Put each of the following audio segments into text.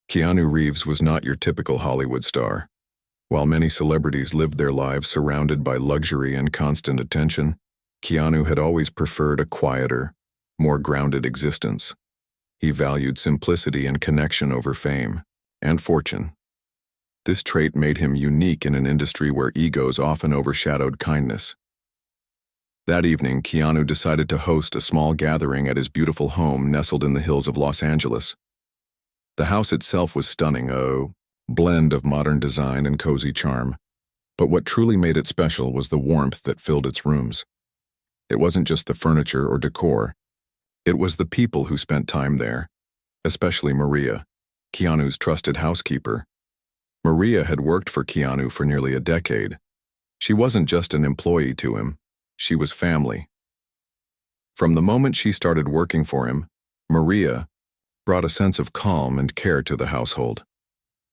Keanu Reeves was not your typical Hollywood star. While many celebrities lived their lives surrounded by luxury and constant attention, Keanu had always preferred a quieter, more grounded existence. He valued simplicity and connection over fame and fortune. This trait made him unique in an industry where egos often overshadowed kindness. That evening, Keanu decided to host a small gathering at his beautiful home nestled in the hills of Los Angeles. The house itself was stunning, a blend of modern design and cozy charm. But what truly made it special was the warmth that filled its rooms. It wasn't just the furniture or decor. It was the people who spent time there, especially Maria, Keanu's trusted housekeeper. Maria had worked for Keanu for nearly a decade. She wasn't just an employee to him, she was family. From the moment she started working for him, Maria brought a sense of calm and care to the household.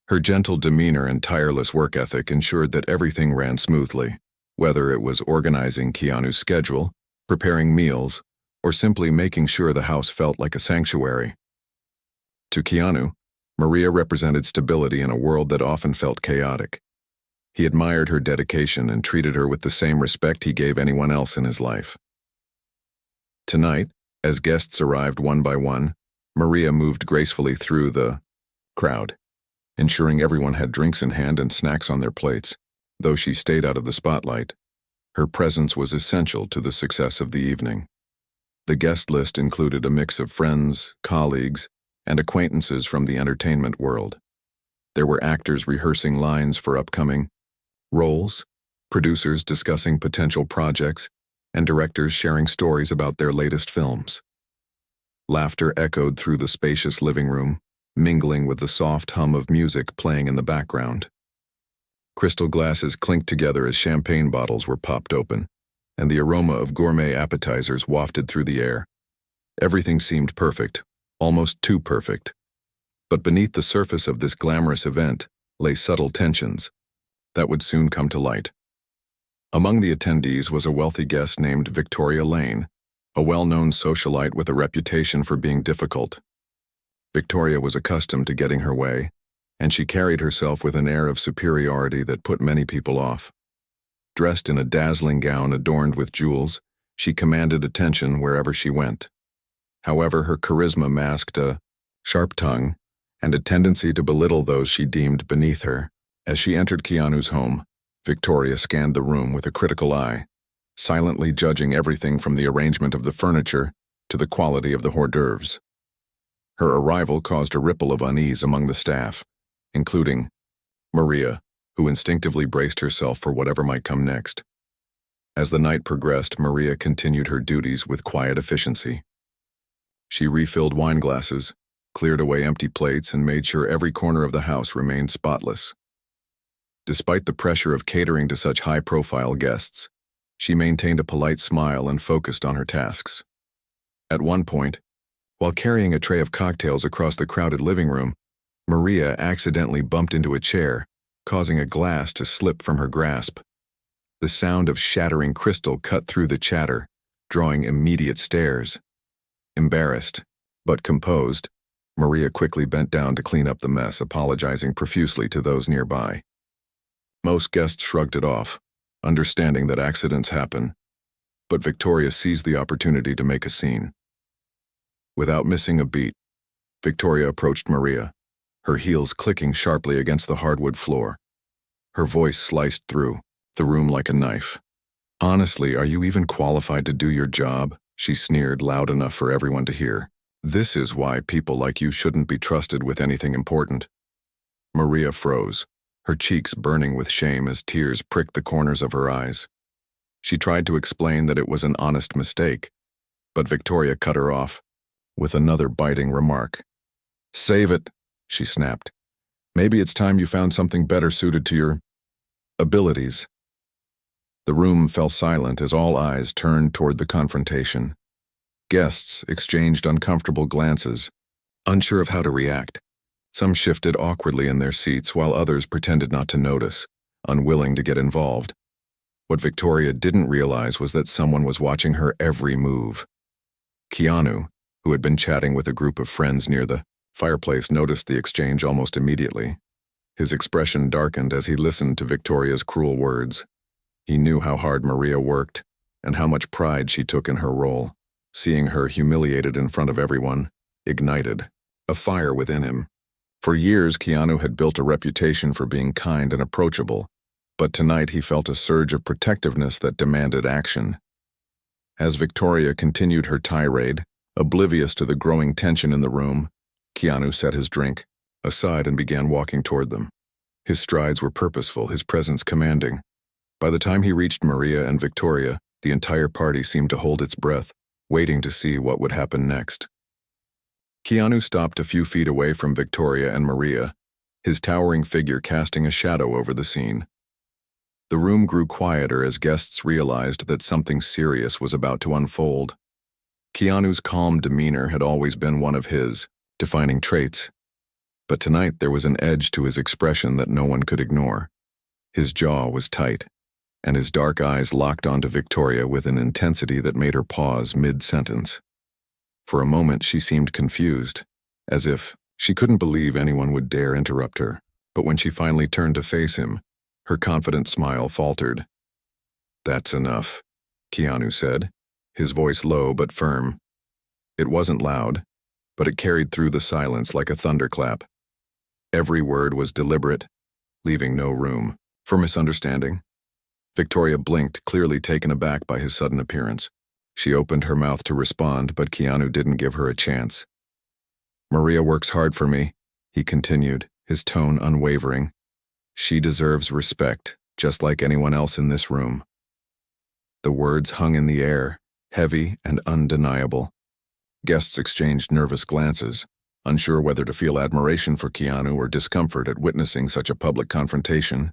Her gentle demeanor and tireless work ethic ensured that everything ran smoothly, whether it was organizing Keanu's schedule, preparing meals, or simply making sure the house felt like a sanctuary. To Keanu, Maria represented stability in a world that often felt chaotic. He admired her dedication and treated her with the same respect he gave anyone else in his life. Tonight, as guests arrived one by one, Maria moved gracefully through the crowd, ensuring everyone had drinks in hand and snacks on their plates. Though she stayed out of the spotlight, her presence was essential to the success of the evening. The guest list included a mix of friends, colleagues, and acquaintances from the entertainment world. There were actors rehearsing lines for upcoming roles, producers discussing potential projects, and directors sharing stories about their latest films. Laughter echoed through the spacious living room, mingling with the soft hum of music playing in the background. Crystal glasses clinked together as champagne bottles were popped open, and the aroma of gourmet appetizers wafted through the air. Everything seemed perfect, almost too perfect. But beneath the surface of this glamorous event lay subtle tensions that would soon come to light. Among the attendees was a wealthy guest named Victoria Lane, a well-known socialite with a reputation for being difficult. Victoria was accustomed to getting her way, and she carried herself with an air of superiority that put many people off. Dressed in a dazzling gown adorned with jewels, she commanded attention wherever she went. However, her charisma masked a sharp tongue and a tendency to belittle those she deemed beneath her. As she entered Keanu's home, Victoria scanned the room with a critical eye, silently judging everything from the arrangement of the furniture to the quality of the hors d'oeuvres. Her arrival caused a ripple of unease among the staff, including Maria, who instinctively braced herself for whatever might come next. As the night progressed, Maria continued her duties with quiet efficiency. She refilled wine glasses, cleared away empty plates, and made sure every corner of the house remained spotless. Despite the pressure of catering to such high-profile guests, she maintained a polite smile and focused on her tasks. At one point, while carrying a tray of cocktails across the crowded living room, Maria accidentally bumped into a chair, causing a glass to slip from her grasp. The sound of shattering crystal cut through the chatter, drawing immediate stares. Embarrassed, but composed, Maria quickly bent down to clean up the mess, apologizing profusely to those nearby. Most guests shrugged it off, understanding that accidents happen, but Victoria seized the opportunity to make a scene. Without missing a beat, Victoria approached Maria, her heels clicking sharply against the hardwood floor. Her voice sliced through the room like a knife. "Honestly, are you even qualified to do your job?" she sneered loud enough for everyone to hear. "This is why people like you shouldn't be trusted with anything important." Maria froze, her cheeks burning with shame as tears pricked the corners of her eyes. She tried to explain that it was an honest mistake, but Victoria cut her off with another biting remark. "Save it," she snapped. "Maybe it's time you found something better suited to your abilities." The room fell silent as all eyes turned toward the confrontation. Guests exchanged uncomfortable glances, unsure of how to react. Some shifted awkwardly in their seats while others pretended not to notice, unwilling to get involved. What Victoria didn't realize was that someone was watching her every move. Keanu, who had been chatting with a group of friends near the Fireplace noticed the exchange almost immediately. His expression darkened as he listened to Victoria's cruel words. He knew how hard Maria worked and how much pride she took in her role. Seeing her humiliated in front of everyone ignited a fire within him. For years, Keanu had built a reputation for being kind and approachable, but tonight he felt a surge of protectiveness that demanded action. As Victoria continued her tirade, oblivious to the growing tension in the room, Keanu set his drink aside and began walking toward them. His strides were purposeful, his presence commanding. By the time he reached Maria and Victoria, the entire party seemed to hold its breath, waiting to see what would happen next. Keanu stopped a few feet away from Victoria and Maria, his towering figure casting a shadow over the scene. The room grew quieter as guests realized that something serious was about to unfold. Keanu's calm demeanor had always been one of his defining traits, but tonight there was an edge to his expression that no one could ignore. His jaw was tight, and his dark eyes locked onto Victoria with an intensity that made her pause mid-sentence. For a moment she seemed confused, as if she couldn't believe anyone would dare interrupt her, but when she finally turned to face him, her confident smile faltered. "That's enough," Keanu said, his voice low but firm. It wasn't loud, but it carried through the silence like a thunderclap. Every word was deliberate, leaving no room for misunderstanding. Victoria blinked, clearly taken aback by his sudden appearance. She opened her mouth to respond, but Keanu didn't give her a chance. "Maria works hard for me," he continued, his tone unwavering. "She deserves respect, just like anyone else in this room." The words hung in the air, heavy and undeniable. Guests exchanged nervous glances, unsure whether to feel admiration for Keanu or discomfort at witnessing such a public confrontation.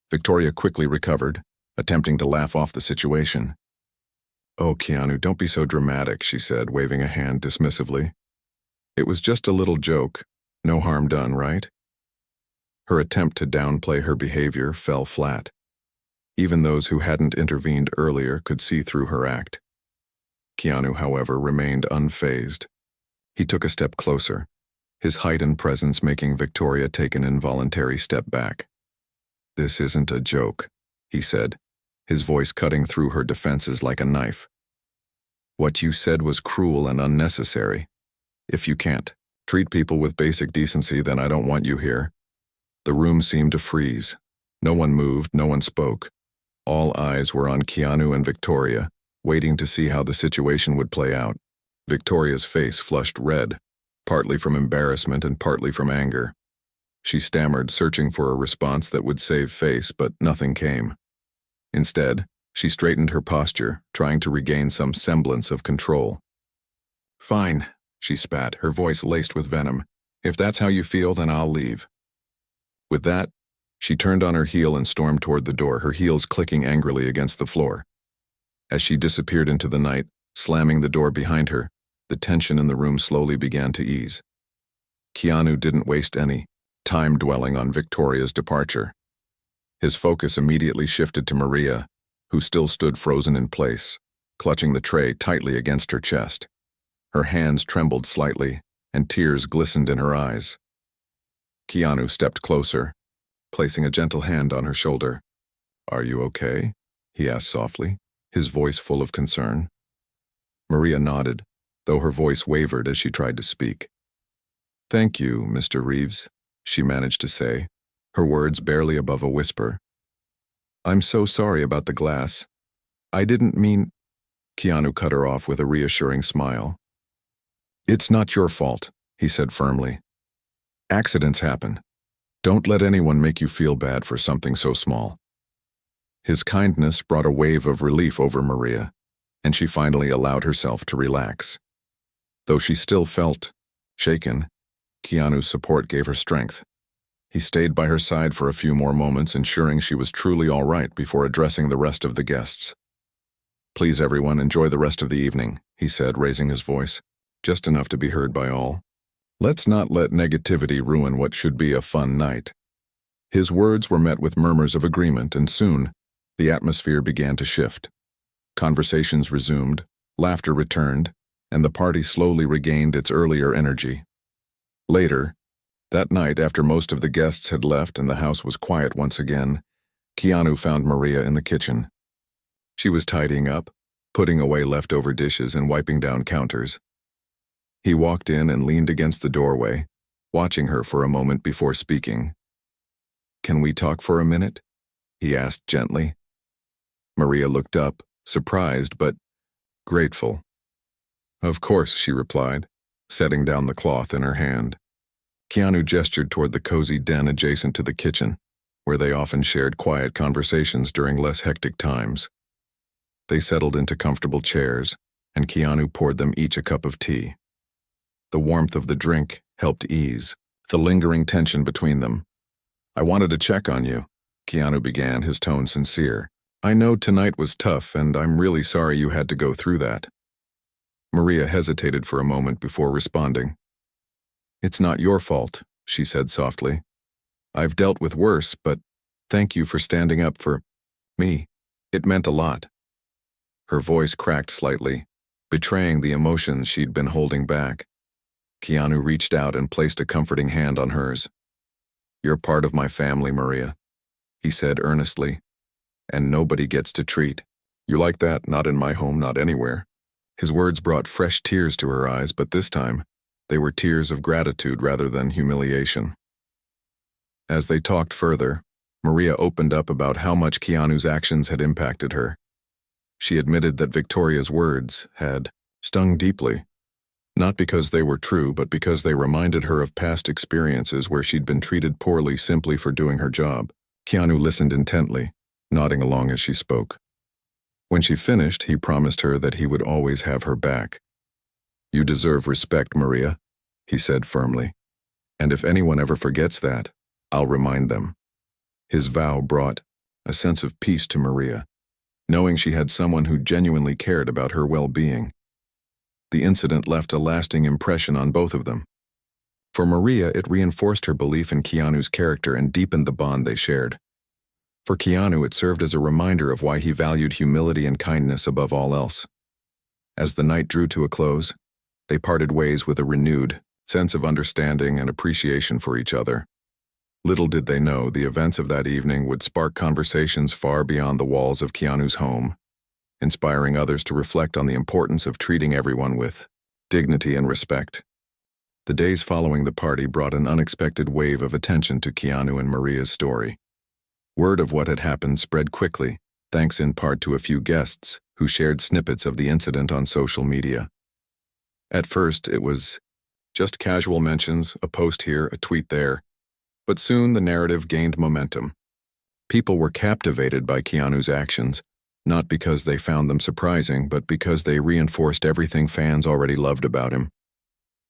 Victoria quickly recovered, attempting to laugh off the situation. "Oh, Keanu, don't be so dramatic," she said, waving a hand dismissively. "It was just a little joke. No harm done, right?" Her attempt to downplay her behavior fell flat. Even those who hadn't intervened earlier could see through her act. Keanu, however, remained unfazed. He took a step closer, his height and presence making Victoria take an involuntary step back. "This isn't a joke," he said, his voice cutting through her defenses like a knife. "What you said was cruel and unnecessary. If you can't treat people with basic decency, then I don't want you here." The room seemed to freeze. No one moved, no one spoke. All eyes were on Keanu and Victoria, waiting to see how the situation would play out. Victoria's face flushed red, partly from embarrassment and partly from anger. She stammered, searching for a response that would save face, but nothing came. Instead, she straightened her posture, trying to regain some semblance of control. "Fine," she spat, her voice laced with venom. "If that's how you feel, then I'll leave." With that, she turned on her heel and stormed toward the door, her heels clicking angrily against the floor. As she disappeared into the night, slamming the door behind her, the tension in the room slowly began to ease. Keanu didn't waste any time dwelling on Victoria's departure. His focus immediately shifted to Maria, who still stood frozen in place, clutching the tray tightly against her chest. Her hands trembled slightly, and tears glistened in her eyes. Keanu stepped closer, placing a gentle hand on her shoulder. "Are you okay?" he asked softly, his voice full of concern. Maria nodded, though her voice wavered as she tried to speak. "Thank you, Mr. Reeves," she managed to say, her words barely above a whisper. "I'm so sorry about the glass. I didn't mean—" Keanu cut her off with a reassuring smile. "It's not your fault," he said firmly. "Accidents happen. Don't let anyone make you feel bad for something so small." His kindness brought a wave of relief over Maria, and she finally allowed herself to relax. Though she still felt shaken, Keanu's support gave her strength. He stayed by her side for a few more moments, ensuring she was truly all right before addressing the rest of the guests. "Please, everyone, enjoy the rest of the evening," he said, raising his voice, just enough to be heard by all. "Let's not let negativity ruin what should be a fun night." His words were met with murmurs of agreement, and soon, the atmosphere began to shift. Conversations resumed, laughter returned, and the party slowly regained its earlier energy. Later, that night after most of the guests had left and the house was quiet once again, Keanu found Maria in the kitchen. She was tidying up, putting away leftover dishes and wiping down counters. He walked in and leaned against the doorway, watching her for a moment before speaking. "Can we talk for a minute?" he asked gently. Maria looked up, surprised but grateful. "Of course," she replied, setting down the cloth in her hand. Keanu gestured toward the cozy den adjacent to the kitchen, where they often shared quiet conversations during less hectic times. They settled into comfortable chairs, and Keanu poured them each a cup of tea. The warmth of the drink helped ease the lingering tension between them. "I wanted to check on you," Keanu began, his tone sincere. "I know tonight was tough, and I'm really sorry you had to go through that." Maria hesitated for a moment before responding. "It's not your fault," she said softly. "I've dealt with worse, but thank you for standing up for me. It meant a lot." Her voice cracked slightly, betraying the emotions she'd been holding back. Keanu reached out and placed a comforting hand on hers. "You're part of my family, Maria," he said earnestly, "and nobody gets to treat you like that, not in my home, not anywhere." His words brought fresh tears to her eyes, but this time, they were tears of gratitude rather than humiliation. As they talked further, Maria opened up about how much Keanu's actions had impacted her. She admitted that Victoria's words had stung deeply, not because they were true, but because they reminded her of past experiences where she'd been treated poorly simply for doing her job. Keanu listened intently, nodding along as she spoke. When she finished, he promised her that he would always have her back. "You deserve respect, Maria," he said firmly. "And if anyone ever forgets that, I'll remind them." His vow brought a sense of peace to Maria, knowing she had someone who genuinely cared about her well-being. The incident left a lasting impression on both of them. For Maria, it reinforced her belief in Keanu's character and deepened the bond they shared. For Keanu, it served as a reminder of why he valued humility and kindness above all else. As the night drew to a close, they parted ways with a renewed sense of understanding and appreciation for each other. Little did they know the events of that evening would spark conversations far beyond the walls of Keanu's home, inspiring others to reflect on the importance of treating everyone with dignity and respect. The days following the party brought an unexpected wave of attention to Keanu and Maria's story. Word of what had happened spread quickly, thanks in part to a few guests who shared snippets of the incident on social media. At first, it was just casual mentions, a post here, a tweet there, but soon the narrative gained momentum. People were captivated by Keanu's actions, not because they found them surprising, but because they reinforced everything fans already loved about him.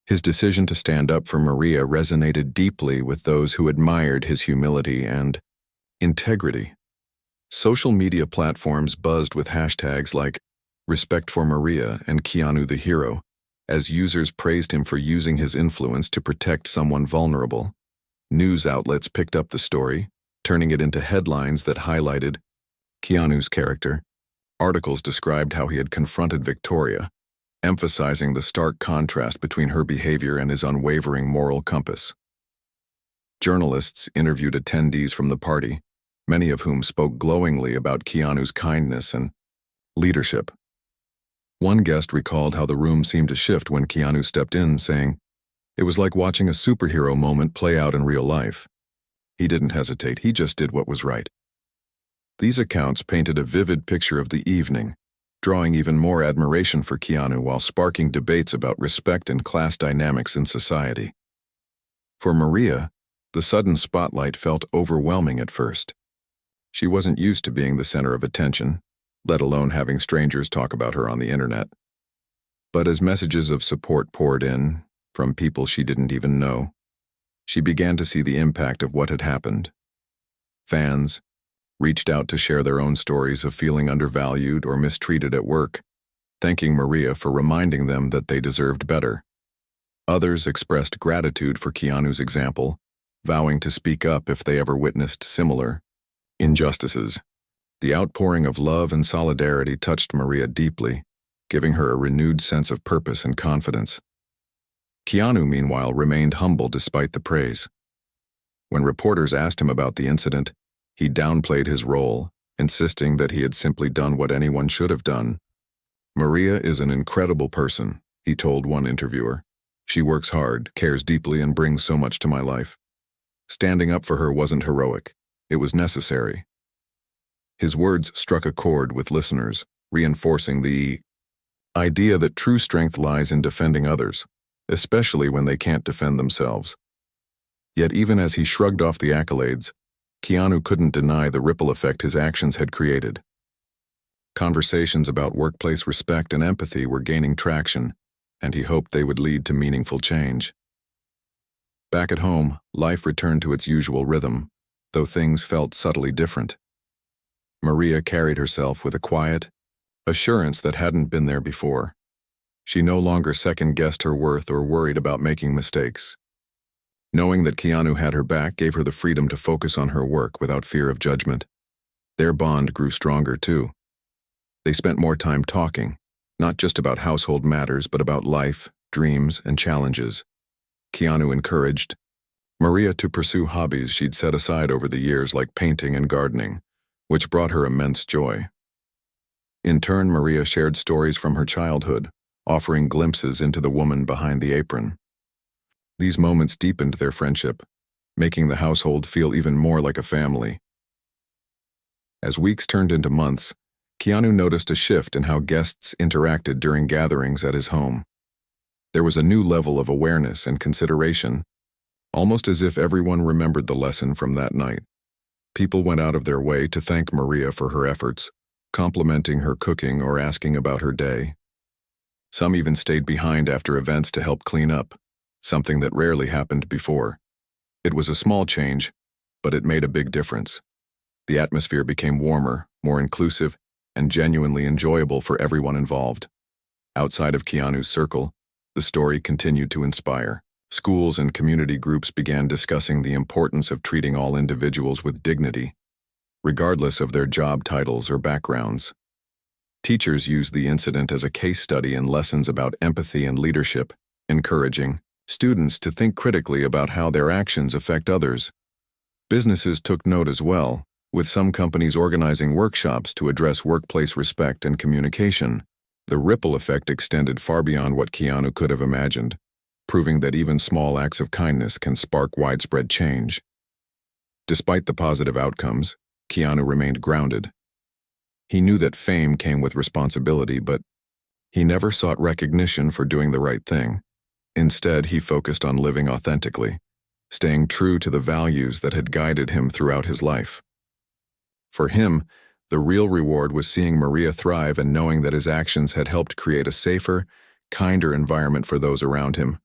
His decision to stand up for Maria resonated deeply with those who admired his humility and integrity. Social media platforms buzzed with hashtags like Respect for Maria and Keanu the Hero, as users praised him for using his influence to protect someone vulnerable. News outlets picked up the story, turning it into headlines that highlighted Keanu's character. Articles described how he had confronted Victoria, emphasizing the stark contrast between her behavior and his unwavering moral compass. Journalists interviewed attendees from the party, many of whom spoke glowingly about Keanu's kindness and leadership. One guest recalled how the room seemed to shift when Keanu stepped in, saying, "It was like watching a superhero moment play out in real life. He didn't hesitate, he just did what was right." These accounts painted a vivid picture of the evening, drawing even more admiration for Keanu while sparking debates about respect and class dynamics in society. For Maria, the sudden spotlight felt overwhelming at first. She wasn't used to being the center of attention, let alone having strangers talk about her on the internet. But as messages of support poured in, from people she didn't even know, she began to see the impact of what had happened. Fans reached out to share their own stories of feeling undervalued or mistreated at work, thanking Maria for reminding them that they deserved better. Others expressed gratitude for Keanu's example, vowing to speak up if they ever witnessed similar injustices. The outpouring of love and solidarity touched Maria deeply, giving her a renewed sense of purpose and confidence. Keanu, meanwhile, remained humble despite the praise. When reporters asked him about the incident, he downplayed his role, insisting that he had simply done what anyone should have done. "Maria is an incredible person," he told one interviewer. "She works hard, cares deeply, and brings so much to my life. Standing up for her wasn't heroic. It was necessary." His words struck a chord with listeners, reinforcing the idea that true strength lies in defending others, especially when they can't defend themselves. Yet even as he shrugged off the accolades, Keanu couldn't deny the ripple effect his actions had created. Conversations about workplace respect and empathy were gaining traction, and he hoped they would lead to meaningful change. Back at home, life returned to its usual rhythm, though things felt subtly different. Maria carried herself with a quiet assurance that hadn't been there before. She no longer second-guessed her worth or worried about making mistakes. Knowing that Keanu had her back gave her the freedom to focus on her work without fear of judgment. Their bond grew stronger, too. They spent more time talking, not just about household matters, but about life, dreams, and challenges. Keanu encouraged Maria to pursue hobbies she'd set aside over the years, like painting and gardening, which brought her immense joy. In turn, Maria shared stories from her childhood, offering glimpses into the woman behind the apron. These moments deepened their friendship, making the household feel even more like a family. As weeks turned into months, Keanu noticed a shift in how guests interacted during gatherings at his home. There was a new level of awareness and consideration, almost as if everyone remembered the lesson from that night. People went out of their way to thank Maria for her efforts, complimenting her cooking or asking about her day. Some even stayed behind after events to help clean up, something that rarely happened before. It was a small change, but it made a big difference. The atmosphere became warmer, more inclusive, and genuinely enjoyable for everyone involved. Outside of Keanu's circle, the story continued to inspire. Schools and community groups began discussing the importance of treating all individuals with dignity, regardless of their job titles or backgrounds. Teachers used the incident as a case study in lessons about empathy and leadership, encouraging students to think critically about how their actions affect others. Businesses took note as well, with some companies organizing workshops to address workplace respect and communication. The ripple effect extended far beyond what Keanu could have imagined, proving that even small acts of kindness can spark widespread change. Despite the positive outcomes, Keanu remained grounded. He knew that fame came with responsibility, but he never sought recognition for doing the right thing. Instead, he focused on living authentically, staying true to the values that had guided him throughout his life. For him, the real reward was seeing Maria thrive and knowing that his actions had helped create a safer, kinder environment for those around him.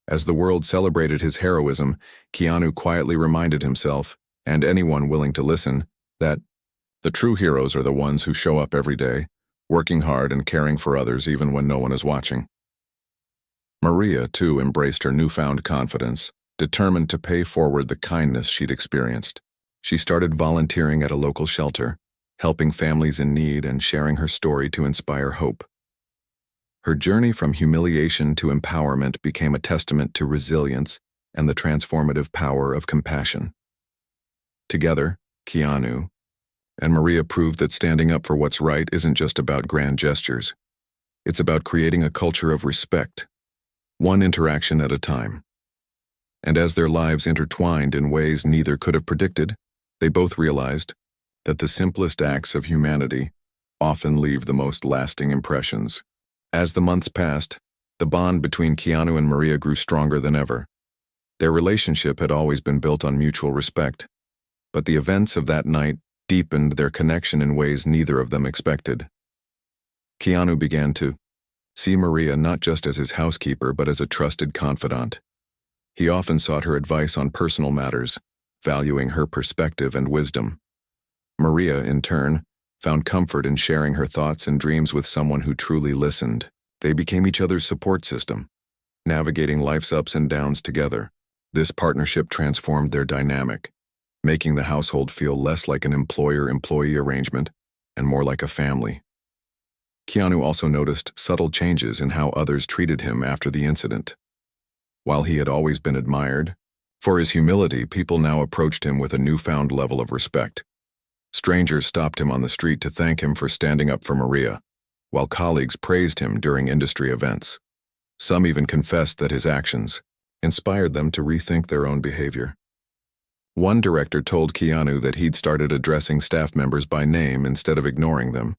As the world celebrated his heroism, Keanu quietly reminded himself, and anyone willing to listen, that the true heroes are the ones who show up every day, working hard and caring for others even when no one is watching. Maria, too, embraced her newfound confidence, determined to pay forward the kindness she'd experienced. She started volunteering at a local shelter, helping families in need and sharing her story to inspire hope. Her journey from humiliation to empowerment became a testament to resilience and the transformative power of compassion. Together, Keanu and Maria proved that standing up for what's right isn't just about grand gestures. It's about creating a culture of respect, one interaction at a time. And as their lives intertwined in ways neither could have predicted, they both realized that the simplest acts of humanity often leave the most lasting impressions. As the months passed, the bond between Keanu and Maria grew stronger than ever. Their relationship had always been built on mutual respect, but the events of that night deepened their connection in ways neither of them expected. Keanu began to see Maria not just as his housekeeper but as a trusted confidant. He often sought her advice on personal matters, valuing her perspective and wisdom. Maria, in turn, found comfort in sharing her thoughts and dreams with someone who truly listened. They became each other's support system, navigating life's ups and downs together. This partnership transformed their dynamic, making the household feel less like an employer-employee arrangement and more like a family. Keanu also noticed subtle changes in how others treated him after the incident. While he had always been admired for his humility, people now approached him with a newfound level of respect. Strangers stopped him on the street to thank him for standing up for Maria, while colleagues praised him during industry events. Some even confessed that his actions inspired them to rethink their own behavior. One director told Keanu that he'd started addressing staff members by name instead of ignoring them,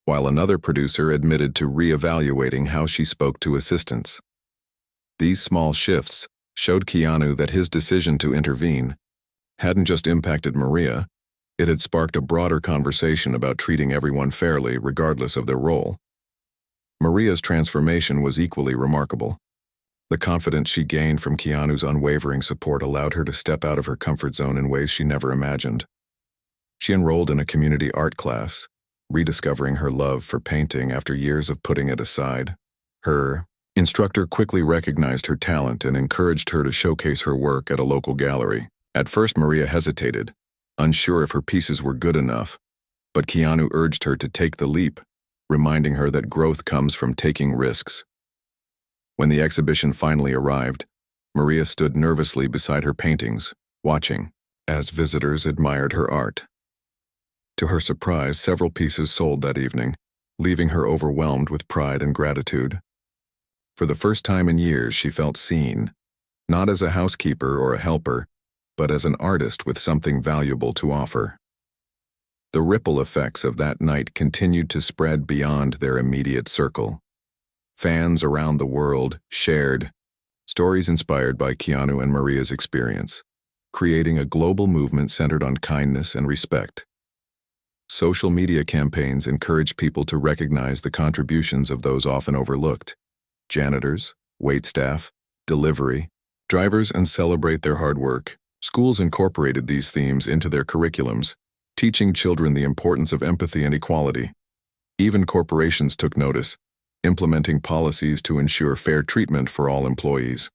while another producer admitted to reevaluating how she spoke to assistants. These small shifts showed Keanu that his decision to intervene hadn't just impacted Maria, it had sparked a broader conversation about treating everyone fairly regardless of their role. Maria's transformation was equally remarkable. The confidence she gained from Keanu's unwavering support allowed her to step out of her comfort zone in ways she never imagined. She enrolled in a community art class, rediscovering her love for painting after years of putting it aside. Her instructor quickly recognized her talent and encouraged her to showcase her work at a local gallery. At first, Maria hesitated, unsure if her pieces were good enough, but Keanu urged her to take the leap, reminding her that growth comes from taking risks. When the exhibition finally arrived, Maria stood nervously beside her paintings, watching as visitors admired her art. To her surprise, several pieces sold that evening, leaving her overwhelmed with pride and gratitude. For the first time in years, she felt seen, not as a housekeeper or a helper, but as an artist with something valuable to offer. The ripple effects of that night continued to spread beyond their immediate circle. Fans around the world shared stories inspired by Keanu and Maria's experience, creating a global movement centered on kindness and respect. Social media campaigns encouraged people to recognize the contributions of those often overlooked: janitors, waitstaff, delivery, drivers, and celebrate their hard work. Schools incorporated these themes into their curriculums, teaching children the importance of empathy and equality. Even corporations took notice, implementing policies to ensure fair treatment for all employees.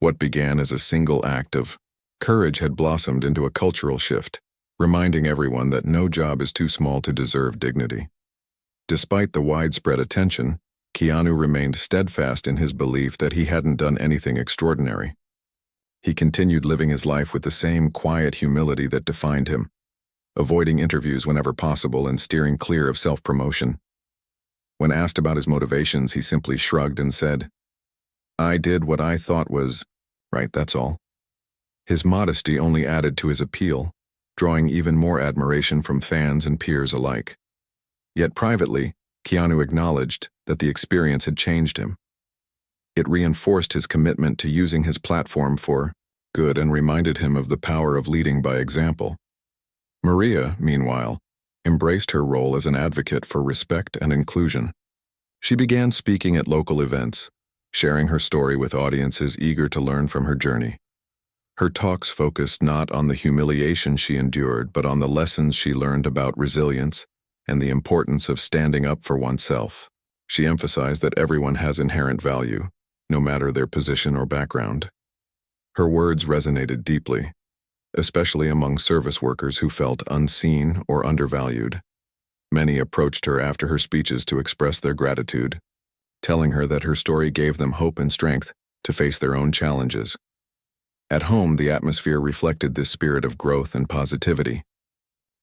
What began as a single act of courage had blossomed into a cultural shift, reminding everyone that no job is too small to deserve dignity. Despite the widespread attention, Keanu remained steadfast in his belief that he hadn't done anything extraordinary. He continued living his life with the same quiet humility that defined him, avoiding interviews whenever possible and steering clear of self-promotion. When asked about his motivations, he simply shrugged and said, "I did what I thought was right, that's all." His modesty only added to his appeal, drawing even more admiration from fans and peers alike. Yet privately, Keanu acknowledged that the experience had changed him. It reinforced his commitment to using his platform for good and reminded him of the power of leading by example. Maria, meanwhile, embraced her role as an advocate for respect and inclusion. She began speaking at local events, sharing her story with audiences eager to learn from her journey. Her talks focused not on the humiliation she endured, but on the lessons she learned about resilience and the importance of standing up for oneself. She emphasized that everyone has inherent value, no matter their position or background. Her words resonated deeply, especially among service workers who felt unseen or undervalued. Many approached her after her speeches to express their gratitude, telling her that her story gave them hope and strength to face their own challenges. At home, the atmosphere reflected this spirit of growth and positivity.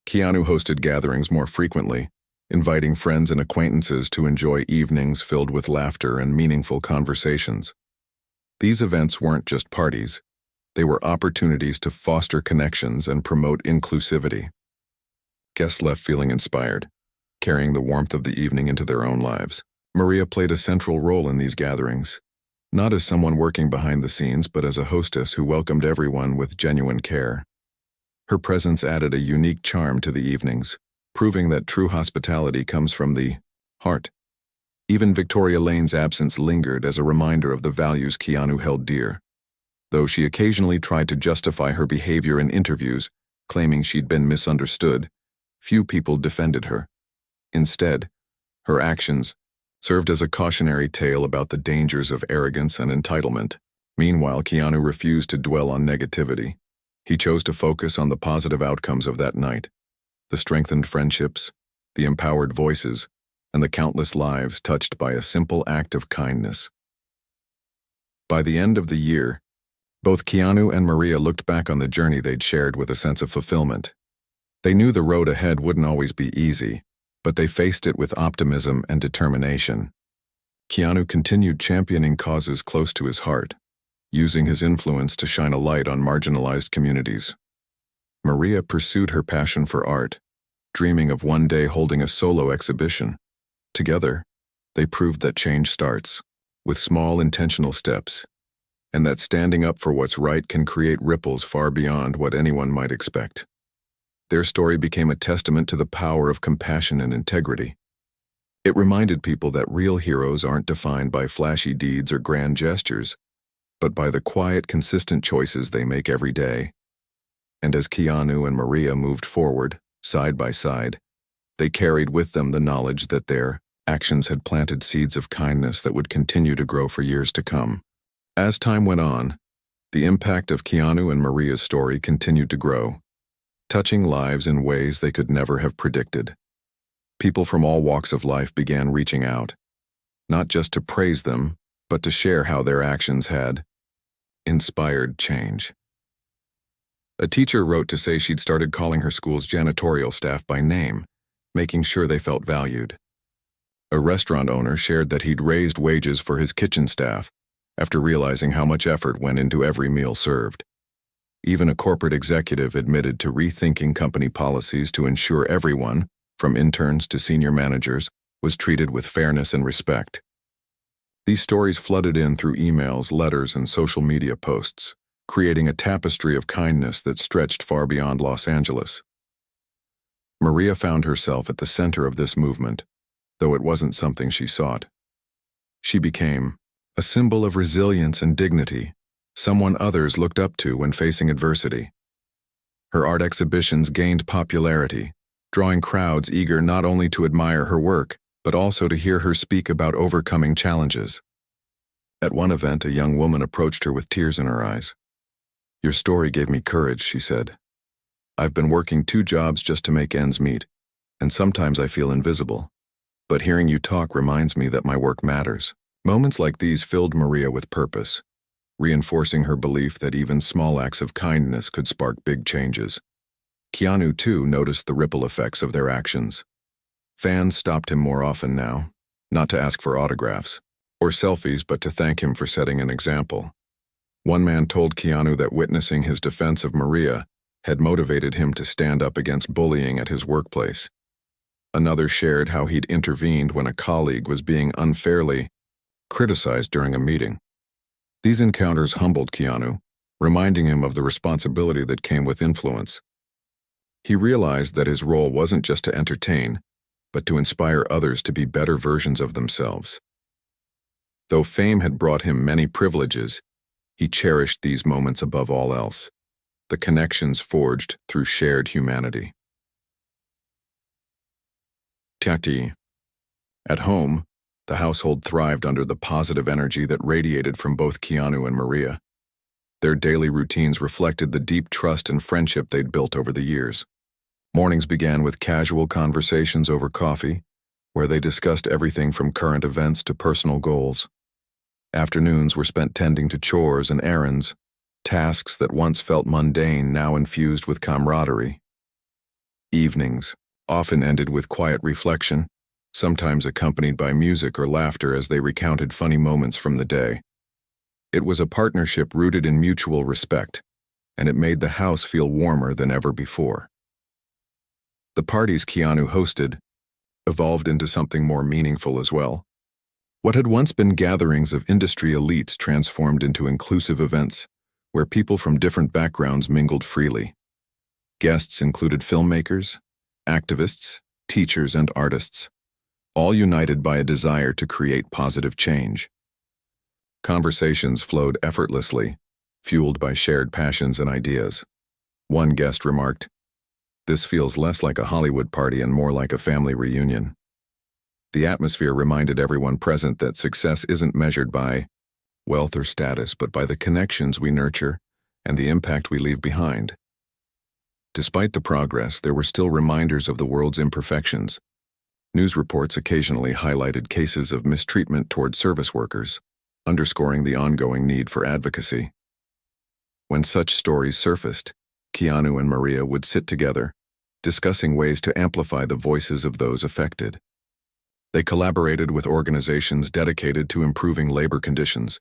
Keanu hosted gatherings more frequently, inviting friends and acquaintances to enjoy evenings filled with laughter and meaningful conversations. These events weren't just parties. They were opportunities to foster connections and promote inclusivity. Guests left feeling inspired, carrying the warmth of the evening into their own lives. Maria played a central role in these gatherings, not as someone working behind the scenes, but as a hostess who welcomed everyone with genuine care. Her presence added a unique charm to the evenings, proving that true hospitality comes from the heart. Even Victoria Lane's absence lingered as a reminder of the values Keanu held dear. Though she occasionally tried to justify her behavior in interviews, claiming she'd been misunderstood, few people defended her. Instead, her actions served as a cautionary tale about the dangers of arrogance and entitlement. Meanwhile, Keanu refused to dwell on negativity. He chose to focus on the positive outcomes of that night: the strengthened friendships, the empowered voices, and the countless lives touched by a simple act of kindness. By the end of the year, both Keanu and Maria looked back on the journey they'd shared with a sense of fulfillment. They knew the road ahead wouldn't always be easy, but they faced it with optimism and determination. Keanu continued championing causes close to his heart, using his influence to shine a light on marginalized communities. Maria pursued her passion for art, dreaming of one day holding a solo exhibition. Together, they proved that change starts with small intentional steps, and that standing up for what's right can create ripples far beyond what anyone might expect. Their story became a testament to the power of compassion and integrity. It reminded people that real heroes aren't defined by flashy deeds or grand gestures, but by the quiet, consistent choices they make every day. And as Keanu and Maria moved forward, side by side, they carried with them the knowledge that their actions had planted seeds of kindness that would continue to grow for years to come. As time went on, the impact of Keanu and Maria's story continued to grow, touching lives in ways they could never have predicted. People from all walks of life began reaching out, not just to praise them, but to share how their actions had inspired change. A teacher wrote to say she'd started calling her school's janitorial staff by name, making sure they felt valued. A restaurant owner shared that he'd raised wages for his kitchen staff after realizing how much effort went into every meal served. Even a corporate executive admitted to rethinking company policies to ensure everyone, from interns to senior managers, was treated with fairness and respect. These stories flooded in through emails, letters, and social media posts, creating a tapestry of kindness that stretched far beyond Los Angeles. Maria found herself at the center of this movement, though it wasn't something she sought. She became a symbol of resilience and dignity, someone others looked up to when facing adversity. Her art exhibitions gained popularity, drawing crowds eager not only to admire her work, but also to hear her speak about overcoming challenges. At one event, a young woman approached her with tears in her eyes. "Your story gave me courage," she said. "I've been working 2 jobs just to make ends meet, and sometimes I feel invisible. But hearing you talk reminds me that my work matters." Moments like these filled Maria with purpose, reinforcing her belief that even small acts of kindness could spark big changes. Keanu, too, noticed the ripple effects of their actions. Fans stopped him more often now, not to ask for autographs or selfies, but to thank him for setting an example. One man told Keanu that witnessing his defense of Maria had motivated him to stand up against bullying at his workplace. Another shared how he'd intervened when a colleague was being unfairly criticized during a meeting. These encounters humbled Keanu, reminding him of the responsibility that came with influence. He realized that his role wasn't just to entertain, but to inspire others to be better versions of themselves. Though fame had brought him many privileges, he cherished these moments above all else, the connections forged through shared humanity. Tati. At home, the household thrived under the positive energy that radiated from both Keanu and Maria. Their daily routines reflected the deep trust and friendship they'd built over the years. Mornings began with casual conversations over coffee, where they discussed everything from current events to personal goals. Afternoons were spent tending to chores and errands, tasks that once felt mundane now infused with camaraderie. Evenings often ended with quiet reflection, sometimes accompanied by music or laughter as they recounted funny moments from the day. It was a partnership rooted in mutual respect, and it made the house feel warmer than ever before. The parties Keanu hosted evolved into something more meaningful as well. What had once been gatherings of industry elites transformed into inclusive events where people from different backgrounds mingled freely. Guests included filmmakers, activists, teachers, and artists, all united by a desire to create positive change. Conversations flowed effortlessly, fueled by shared passions and ideas. One guest remarked, "This feels less like a Hollywood party and more like a family reunion." The atmosphere reminded everyone present that success isn't measured by wealth or status, but by the connections we nurture and the impact we leave behind. Despite the progress, there were still reminders of the world's imperfections. News reports occasionally highlighted cases of mistreatment toward service workers, underscoring the ongoing need for advocacy. When such stories surfaced, Keanu and Maria would sit together, discussing ways to amplify the voices of those affected. They collaborated with organizations dedicated to improving labor conditions,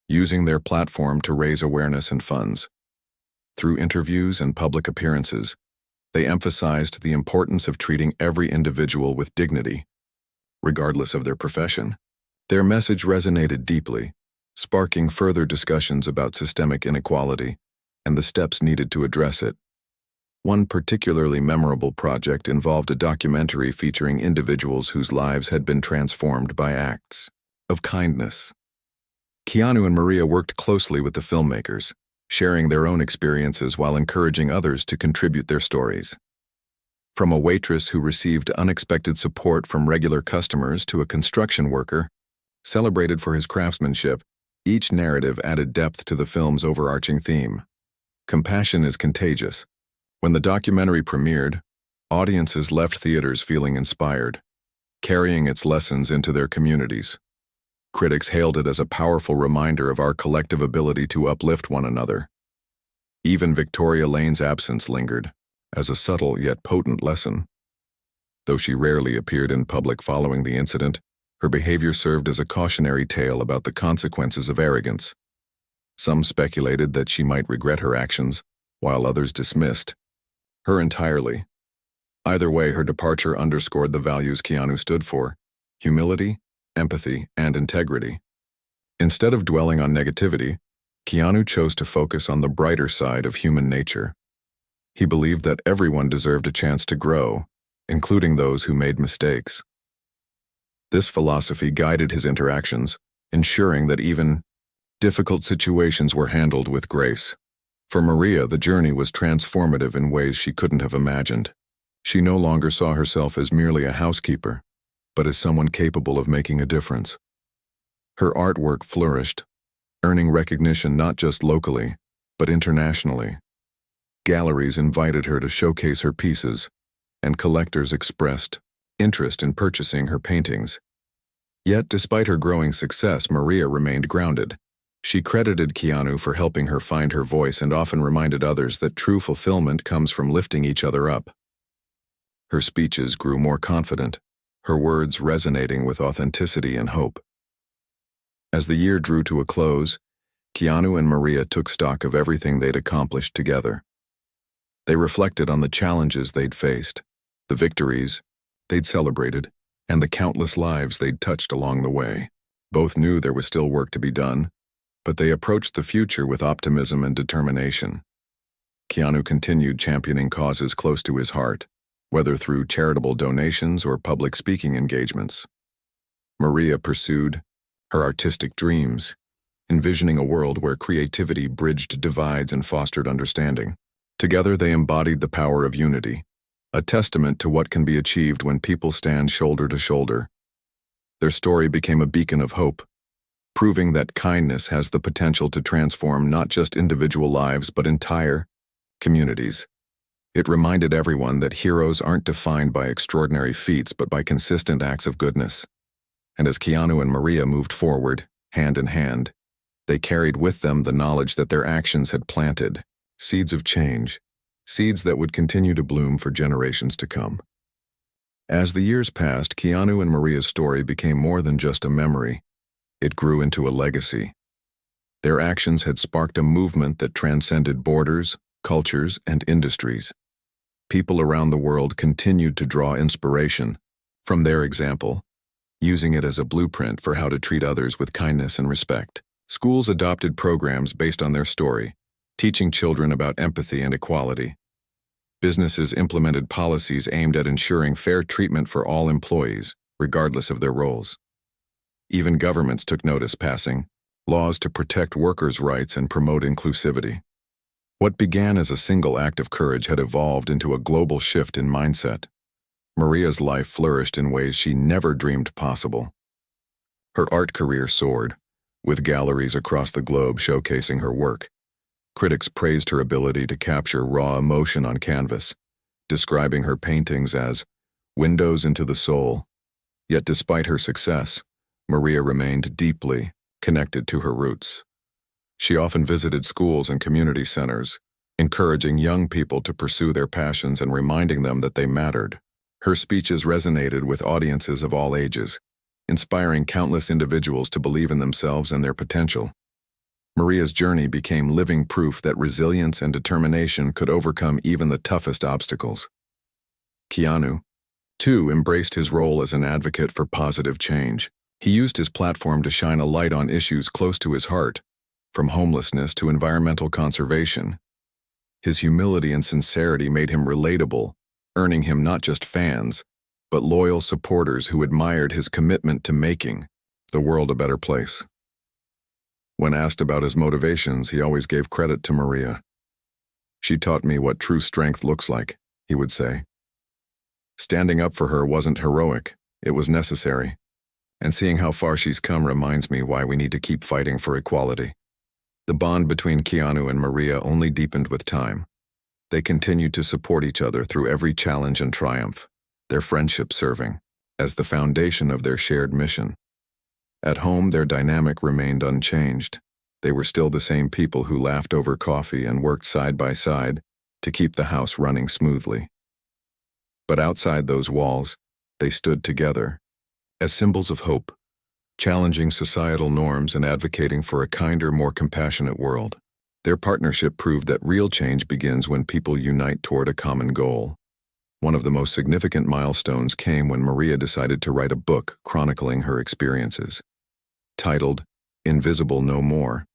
using their platform to raise awareness and funds. Through interviews and public appearances, they emphasized the importance of treating every individual with dignity, regardless of their profession. Their message resonated deeply, sparking further discussions about systemic inequality and the steps needed to address it. One particularly memorable project involved a documentary featuring individuals whose lives had been transformed by acts of kindness. Keanu and Maria worked closely with the filmmakers, sharing their own experiences while encouraging others to contribute their stories. From a waitress who received unexpected support from regular customers to a construction worker, celebrated for his craftsmanship, each narrative added depth to the film's overarching theme. Compassion is contagious. When the documentary premiered, audiences left theaters feeling inspired, carrying its lessons into their communities. Critics hailed it as a powerful reminder of our collective ability to uplift one another. Even Victoria Lane's absence lingered, as a subtle yet potent lesson. Though she rarely appeared in public following the incident, her behavior served as a cautionary tale about the consequences of arrogance. Some speculated that she might regret her actions, while others dismissed her entirely. Either way, her departure underscored the values Keanu stood for: humility, empathy, and integrity. Instead of dwelling on negativity, Keanu chose to focus on the brighter side of human nature. He believed that everyone deserved a chance to grow, including those who made mistakes. This philosophy guided his interactions, ensuring that even difficult situations were handled with grace. For Maria, the journey was transformative in ways she couldn't have imagined. She no longer saw herself as merely a housekeeper, but as someone capable of making a difference. Her artwork flourished, earning recognition not just locally, but internationally. Galleries invited her to showcase her pieces, and collectors expressed interest in purchasing her paintings. Yet, despite her growing success, Maria remained grounded. She credited Keanu for helping her find her voice and often reminded others that true fulfillment comes from lifting each other up. Her speeches grew more confident, her words resonating with authenticity and hope. As the year drew to a close, Keanu and Maria took stock of everything they'd accomplished together. They reflected on the challenges they'd faced, the victories they'd celebrated, and the countless lives they'd touched along the way. Both knew there was still work to be done, but they approached the future with optimism and determination. Keanu continued championing causes close to his heart, whether through charitable donations or public speaking engagements. Maria pursued her artistic dreams, envisioning a world where creativity bridged divides and fostered understanding. Together they embodied the power of unity, a testament to what can be achieved when people stand shoulder to shoulder. Their story became a beacon of hope, proving that kindness has the potential to transform not just individual lives but entire communities. It reminded everyone that heroes aren't defined by extraordinary feats but by consistent acts of goodness. And as Keanu and Maria moved forward, hand in hand, they carried with them the knowledge that their actions had planted seeds of change, seeds that would continue to bloom for generations to come. As the years passed, Keanu and Maria's story became more than just a memory. It grew into a legacy. Their actions had sparked a movement that transcended borders, cultures, and industries. People around the world continued to draw inspiration from their example, using it as a blueprint for how to treat others with kindness and respect. Schools adopted programs based on their story, teaching children about empathy and equality. Businesses implemented policies aimed at ensuring fair treatment for all employees, regardless of their roles. Even governments took notice, passing laws to protect workers' rights and promote inclusivity. What began as a single act of courage had evolved into a global shift in mindset. Maria's life flourished in ways she never dreamed possible. Her art career soared, with galleries across the globe showcasing her work. Critics praised her ability to capture raw emotion on canvas, describing her paintings as windows into the soul. Yet despite her success, Maria remained deeply connected to her roots. She often visited schools and community centers, encouraging young people to pursue their passions and reminding them that they mattered. Her speeches resonated with audiences of all ages, inspiring countless individuals to believe in themselves and their potential. Maria's journey became living proof that resilience and determination could overcome even the toughest obstacles. Keanu, too, embraced his role as an advocate for positive change. He used his platform to shine a light on issues close to his heart, from homelessness to environmental conservation. His humility and sincerity made him relatable, earning him not just fans, but loyal supporters who admired his commitment to making the world a better place. When asked about his motivations, he always gave credit to Maria. "She taught me what true strength looks like," he would say. Standing up for her wasn't heroic, it was necessary. And seeing how far she's come reminds me why we need to keep fighting for equality. The bond between Keanu and Maria only deepened with time. They continued to support each other through every challenge and triumph, their friendship serving as the foundation of their shared mission. At home, their dynamic remained unchanged. They were still the same people who laughed over coffee and worked side by side to keep the house running smoothly. But outside those walls, they stood together as symbols of hope, challenging societal norms and advocating for a kinder, more compassionate world. Their partnership proved that real change begins when people unite toward a common goal. One of the most significant milestones came when Maria decided to write a book chronicling her experiences. Titled Invisible No More,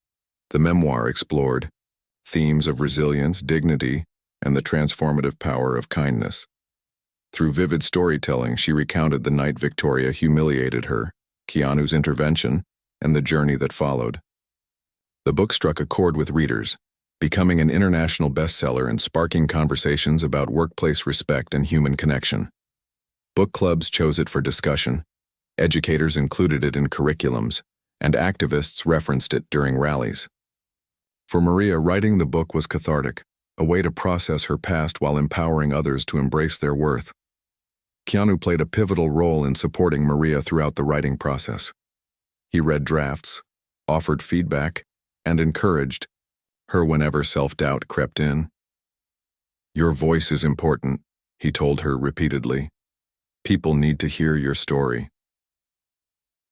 the memoir explored themes of resilience, dignity, and the transformative power of kindness. Through vivid storytelling, she recounted the night Victoria humiliated her, Keanu's intervention, and the journey that followed. The book struck a chord with readers, becoming an international bestseller and sparking conversations about workplace respect and human connection. Book clubs chose it for discussion, educators included it in curriculums, and activists referenced it during rallies. For Maria, writing the book was cathartic, a way to process her past while empowering others to embrace their worth. Keanu played a pivotal role in supporting Maria throughout the writing process. He read drafts, offered feedback, and encouraged her whenever self-doubt crept in. "Your voice is important," he told her repeatedly. "People need to hear your story."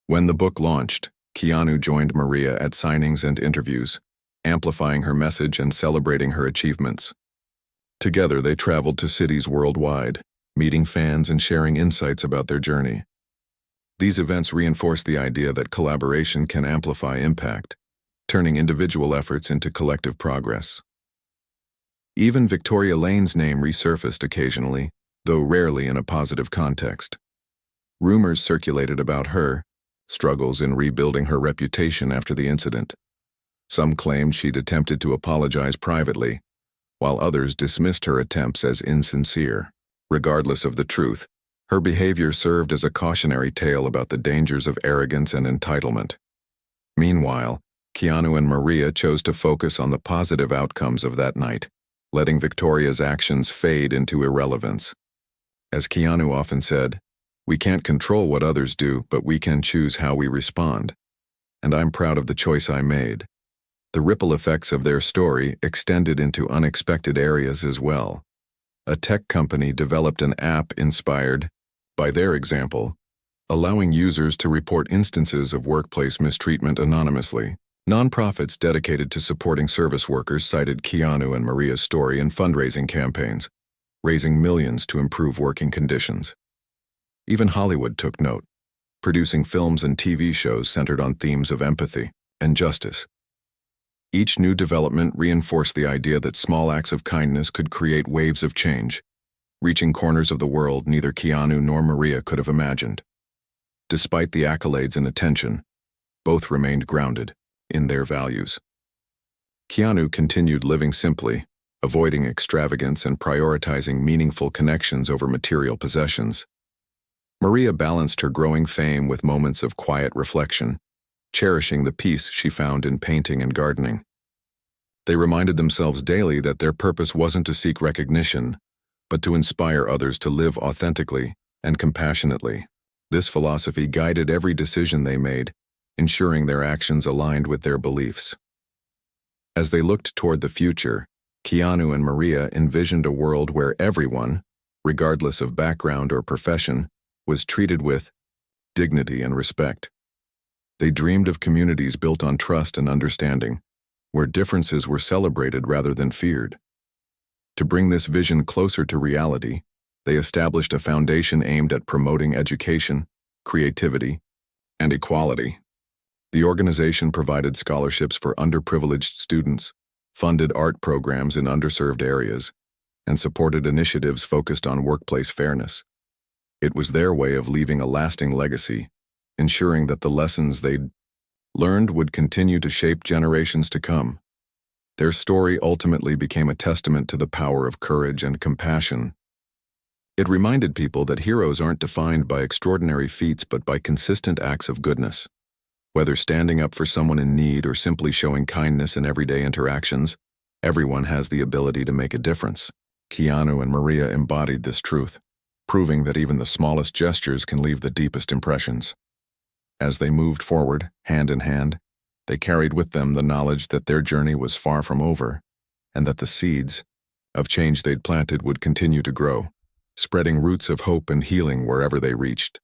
When the book launched, Keanu joined Maria at signings and interviews, amplifying her message and celebrating her achievements. Together, they traveled to cities worldwide, meeting fans and sharing insights about their journey. These events reinforced the idea that collaboration can amplify impact, turning individual efforts into collective progress. Even Victoria Lane's name resurfaced occasionally, though rarely in a positive context. Rumors circulated about her struggles in rebuilding her reputation after the incident. Some claimed she'd attempted to apologize privately, while others dismissed her attempts as insincere. Regardless of the truth, her behavior served as a cautionary tale about the dangers of arrogance and entitlement. Meanwhile, Keanu and Maria chose to focus on the positive outcomes of that night, letting Victoria's actions fade into irrelevance. As Keanu often said, "We can't control what others do, but we can choose how we respond. And I'm proud of the choice I made." The ripple effects of their story extended into unexpected areas as well. A tech company developed an app inspired by their example, allowing users to report instances of workplace mistreatment anonymously. Nonprofits dedicated to supporting service workers cited Keanu and Maria's story in fundraising campaigns, raising millions to improve working conditions. Even Hollywood took note, producing films and TV shows centered on themes of empathy and justice. Each new development reinforced the idea that small acts of kindness could create waves of change, reaching corners of the world neither Keanu nor Maria could have imagined. Despite the accolades and attention, both remained grounded in their values. Keanu continued living simply, avoiding extravagance and prioritizing meaningful connections over material possessions. Maria balanced her growing fame with moments of quiet reflection, cherishing the peace she found in painting and gardening. They reminded themselves daily that their purpose wasn't to seek recognition, but to inspire others to live authentically and compassionately. This philosophy guided every decision they made, ensuring their actions aligned with their beliefs. As they looked toward the future, Keanu and Maria envisioned a world where everyone, regardless of background or profession, was treated with dignity and respect. They dreamed of communities built on trust and understanding, where differences were celebrated rather than feared. To bring this vision closer to reality, they established a foundation aimed at promoting education, creativity, and equality. The organization provided scholarships for underprivileged students, funded art programs in underserved areas, and supported initiatives focused on workplace fairness. It was their way of leaving a lasting legacy, ensuring that the lessons they'd learned would continue to shape generations to come. Their story ultimately became a testament to the power of courage and compassion. It reminded people that heroes aren't defined by extraordinary feats but by consistent acts of goodness. Whether standing up for someone in need or simply showing kindness in everyday interactions, everyone has the ability to make a difference. Keanu and Maria embodied this truth, proving that even the smallest gestures can leave the deepest impressions. As they moved forward, hand in hand, they carried with them the knowledge that their journey was far from over, and that the seeds of change they'd planted would continue to grow, spreading roots of hope and healing wherever they reached.